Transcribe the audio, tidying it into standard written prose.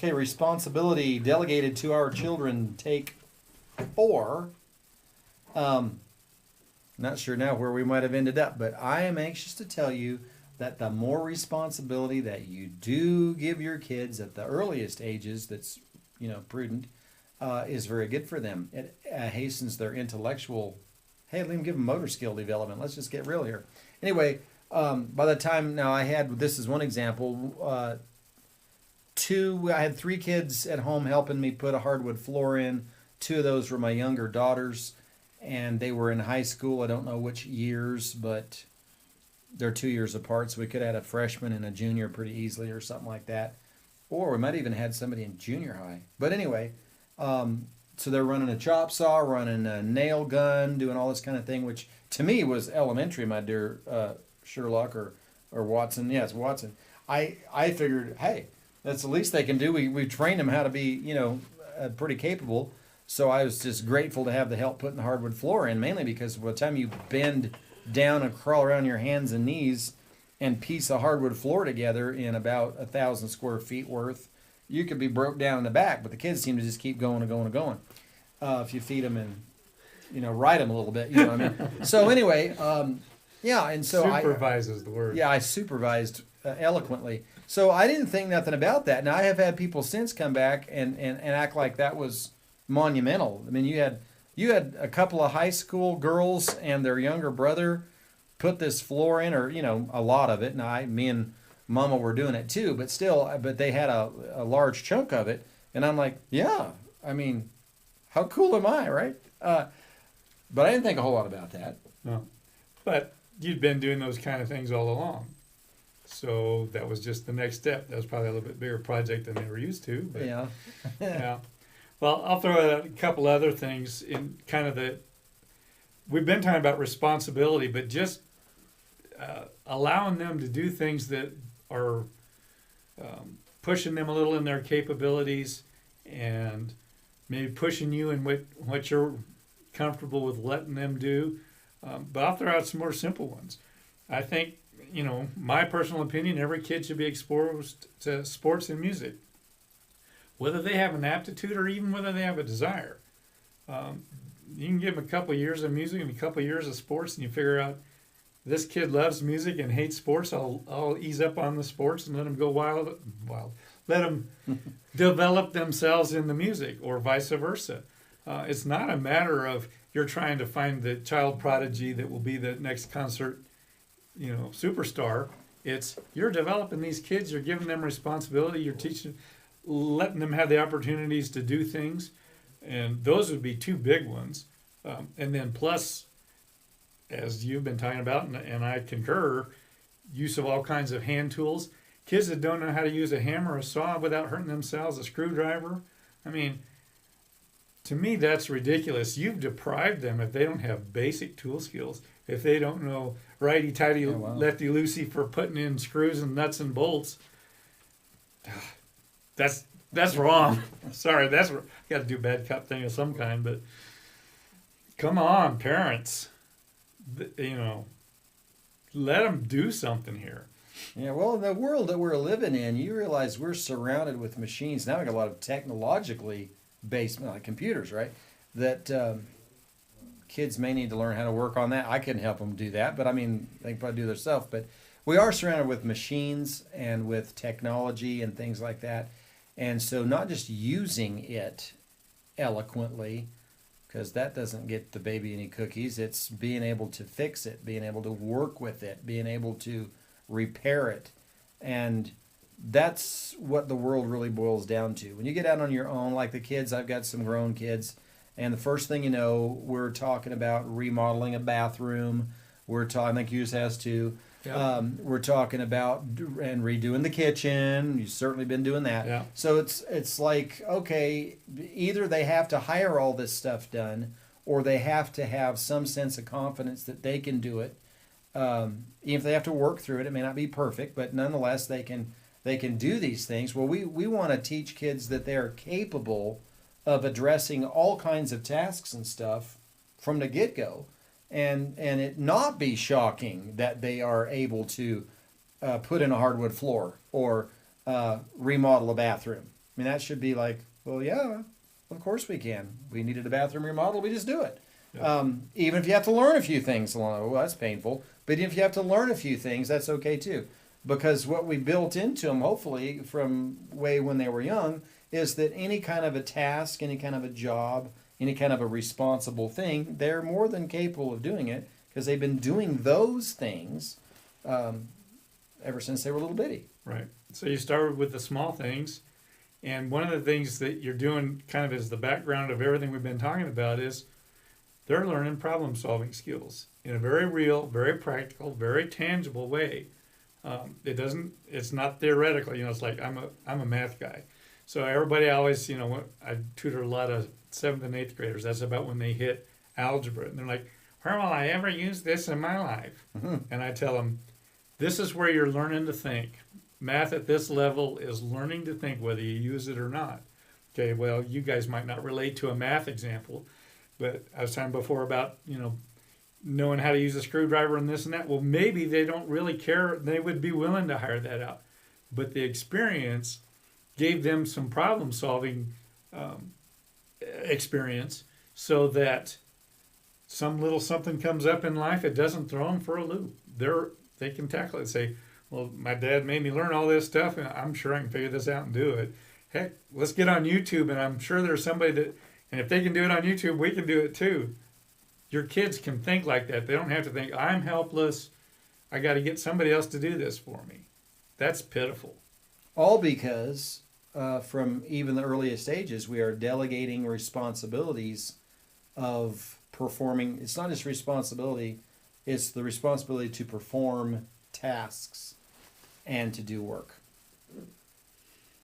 Okay, responsibility delegated to our children, take 4. Not sure now where we might have ended up, but I am anxious to tell you that the more responsibility that you do give your kids at the earliest ages, that's prudent, is very good for them. It hastens their intellectual. Hey, let me give them motor skill development. Let's just get real here. Anyway, by the time now this is one example. I had 3 kids at home helping me put a hardwood floor in. 2 of those were my younger daughters, and they were in high school. I don't know which years, but they're 2 years apart, so we could have had a freshman and a junior pretty easily or something like that. Or we might even had somebody in junior high. But anyway, so they're running a chop saw, running a nail gun, doing all this kind of thing, which to me was elementary, my dear Sherlock or Watson. Yes, Watson. I figured, hey, that's the least they can do. We trained them how to be, pretty capable. So I was just grateful to have the help putting the hardwood floor in, mainly because by the time you bend down and crawl around your hands and knees and piece a hardwood floor together in about 1,000 square feet worth, you could be broke down in the back. But the kids seem to just keep going and going and going. If you feed them and, ride them a little bit, you know what I mean? So anyway, yeah, and so supervise is the word. Yeah, I supervised eloquently. So I didn't think nothing about that. Now I have had people since come back and act like that was monumental. I mean, you had a couple of high school girls and their younger brother put this floor in, or a lot of it. And me and Mama were doing it too, but they had a large chunk of it, and I'm like, yeah. I mean, how cool am I, right? But I didn't think a whole lot about that. No, but you'd been doing those kind of things all along. So that was just the next step. That was probably a little bit bigger project than they were used to. But, yeah. Yeah. Well, I'll throw out a couple other things in kind of we've been talking about responsibility, but just allowing them to do things that are pushing them a little in their capabilities and maybe pushing you in what you're comfortable with letting them do. But I'll throw out some more simple ones. I think, my personal opinion, every kid should be exposed to sports and music, whether they have an aptitude or even whether they have a desire. You can give them a couple years of music and a couple years of sports, and you figure out this kid loves music and hates sports. I'll ease up on the sports and let them go wild. Let them develop themselves in the music, or vice versa. It's not a matter of you're trying to find the child prodigy that will be the next concert, superstar. It's you're developing these kids, you're giving them responsibility, you're teaching, letting them have the opportunities to do things, and those would be 2 big ones. And then plus, as you've been talking about, and I concur, use of all kinds of hand tools. Kids that don't know how to use a hammer or a saw without hurting themselves, a screwdriver. I mean, to me, that's ridiculous. You've deprived them if they don't have basic tool skills. If they don't know righty-tighty, lefty-loosey for putting in screws and nuts and bolts. That's wrong. Sorry, got to do a bad cop thing of some kind. But come on, parents. Let them do something here. Yeah, well, in the world that we're living in, you realize we're surrounded with machines. Now we got a lot of technologically based, like computers, right? That kids may need to learn how to work on that. I couldn't help them do that, but I mean, they can probably do it themselves. But we are surrounded with machines and with technology and things like that. And so not just using it eloquently, because that doesn't get the baby any cookies. It's being able to fix it, being able to work with it, being able to repair it. And that's what the world really boils down to. When you get out on your own, like the kids, I've got some grown kids, and the first thing you know, we're talking about remodeling a bathroom. We're talking, I think yours has too. Yeah. We're talking about and redoing the kitchen. You've certainly been doing that. Yeah. So it's like, okay, either they have to hire all this stuff done, or they have to have some sense of confidence that they can do it. Even if they have to work through it, it may not be perfect, but nonetheless they can do these things. Well, we want to teach kids that they're capable of addressing all kinds of tasks and stuff from the get-go. And it not be shocking that they are able to put in a hardwood floor or remodel a bathroom. mean, that should be like, well, yeah, of course we can. We needed a bathroom remodel, we just do it. Yeah. Even if you have to learn a few things along the way, well, that's painful. But if you have to learn a few things, that's okay too. Because what we built into them, hopefully, from way when they were young, is that any kind of a task, any kind of a job, any kind of a responsible thing, they're more than capable of doing it because they've been doing those things ever since they were little bitty. Right. So you started with the small things. And one of the things that you're doing kind of as the background of everything we've been talking about is they're learning problem solving skills in a very real, very practical, very tangible way. It's not theoretical. It's like I'm a math guy. So everybody always, I tutor a lot of 7th and 8th graders. That's about when they hit algebra. And they're like, where will I ever use this in my life? Mm-hmm. And I tell them, this is where you're learning to think. Math at this level is learning to think whether you use it or not. Okay, well, you guys might not relate to a math example, but I was talking before about, knowing how to use a screwdriver and this and that. Well, maybe they don't really care. They would be willing to hire that out. But the experience gave them some problem solving experience so that some little something comes up in life, it doesn't throw them for a loop. They can tackle it and say, well, my dad made me learn all this stuff, and I'm sure I can figure this out and do it. Heck, let's get on YouTube, and I'm sure there's somebody that, and if they can do it on YouTube, we can do it too. Your kids can think like that. They don't have to think, I'm helpless. I got to get somebody else to do this for me. That's pitiful. All because from even the earliest ages, we are delegating responsibilities of performing. It's not just responsibility, it's the responsibility to perform tasks and to do work.